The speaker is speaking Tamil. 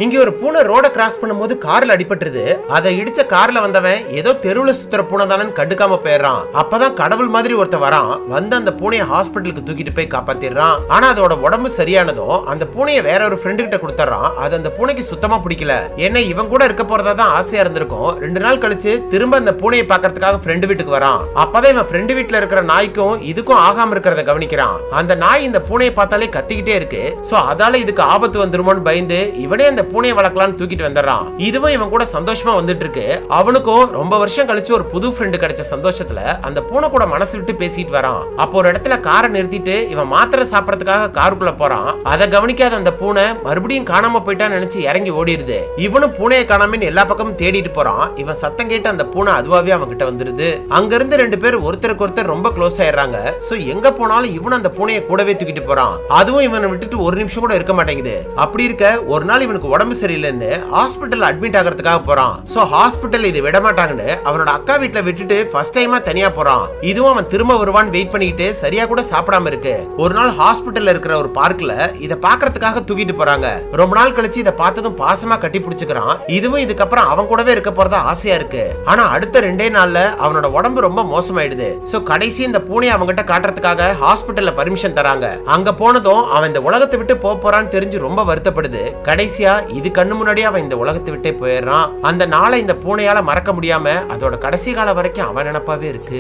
இங்க ஒரு பூனை ரோட கிராஸ் பண்ணும்போது கார்ல அடிபட்டுருது. அதை இடிச்ச கார்ல வந்தவன் ஏதோ தெருவுல சுத்துற பூனை தானு கண்டுக்காம போயிடுறான். அப்பதான் கடவுள் மாதிரி ஒருத்த வரான். வந்து அந்த பூனையை ஹாஸ்பிட்டலுக்கு தூக்கிட்டு போய் காப்பாத்திடுறான். ஆனா அதோட உடம்பு சரியானதும் அந்த பூனையை வேற ஒரு ஃப்ரெண்டு கிட்ட கொடுத்துறான். அது அந்த பூனைக்கு சுத்தமா பிடிக்கல. ஏன்னா இவன் கூட இருக்க போறதா தான் ஆசையா இருந்திருக்கும். 2 நாள் கழிச்சு திரும்ப அந்த பூனையை பாக்கிறதுக்காக ஃப்ரெண்டு வீட்டுக்கு வரான். அப்பதான் இவன் ஃப்ரெண்டு வீட்டுல இருக்கிற நாய்க்கும் இதுக்கும் ஆகாம இருக்கிறத கவனிக்கிறான். அந்த நாய் இந்த பூனையை பார்த்தாலே கத்திக்கிட்டே இருக்கு. சோ அதால இதுக்கு ஆபத்து வந்துருமோன்னு பயந்து இவனே அந்த பூனையை வளர்க்கலாம்னு தூக்கிட்டு வந்துடுறான். இதுவும் இவன் கூட சந்தோஷமா வந்துட்டு இருக்கு. அவனுக்கும் ரொம்ப வருஷம் கழிச்சு ஒரு புது ஃப்ரெண்டு கிடைச்ச சந்தோஷத்துல அந்த பூனை கூட மனசு விட்டு பேசிட்டு வரான். அப்போ ஒரு இடத்துல காரை நிறுத்திட்டு இவன் மாத்திரை சாப்பிடறதுக்காக காருக்குள்ள போறான். அதை கவனிக்காத அந்த பூனை மறுபடியும் காணாம போயிட்டான்னு நினைச்சு இறங்கி ஓடிடுது. இவனும் பூனையை காணாமன்னு எல்லா பக்கமும் தேடிட்டு போறான். இவன் சத்தம் கேட்டு அந்த பூனை அதுவாவே அவன் கிட்ட வந்துருது. அங்க இருந்து 2 பேர் ஒருத்தருக்கு ஒருத்தர் ரொம்ப க்ளோஸ் ஆயிடுறாங்க. சோ எங்க போனாலும் இவன் அந்த பூனையை கூடவே தூக்கிட்டு போறான். அதுவும் இவனை விட்டுட்டு ஒரு நிமிஷம் கூட இருக்க மாட்டேங்குது. அப்படி இருக்க ஒரு நாள் இவனுக்கு உடம்பு சரியில்லைன்னு ஹாஸ்பிட்டல் அட்மிட் ஆகிறதுக்காக போறான். சோ ஹாஸ்பிட்டல் இது விட மாட்டாங்கன்னு அவனோட அக்கா வீட்டுல விட்டுட்டு ஃபர்ஸ்ட் டைமா தனியா போறான். இதுவும் அவன் திரும்ப வருவான்னு வெயிட் பண்ணிட்டு சரியா கூட சாப்பிடாம இருக்கு. ஒரு நாள் ஹாஸ்பிட்டல்ல இருக்கிற ஒரு பார்க்ல இத பாக்குறதுக்காக தூக்கிட்டு போறாங்க. ரொம்ப நாள் கழிச்சு இத பார்த்ததும் பாசமா கட்டி பிடிச்சுக்கிறான். இதுவும் இதுக்கப்புறம் அவன் கூடவே இருக்க போறதா ஆசையா இருக்கு. ஆனா அடுத்த 2 நாள்ல அவனோட உடம்பு ரொம்ப மோசமாயிடுது. சோ கடைசி இந்த பூனையை அவங்கிட்ட காட்டுறதுக்காக ஹாஸ்பிட்டல்ல பர்மிஷன் தராங்க. அங்க போனதும் அவன் இந்த உலகத்தை விட்டு போறான்னு தெரிஞ்சு ரொம்ப வருத்தப்படுது. கடைசியா இது கண்ணு முன்னாடியே அவன் இந்த உலகத்தை விட்டே போயிடுறான். அந்த நாளை இந்த பூனையால மறக்க முடியாம அதோட கடைசி காலம் வரைக்கும் அவன் நினைப்பாவே இருக்கு.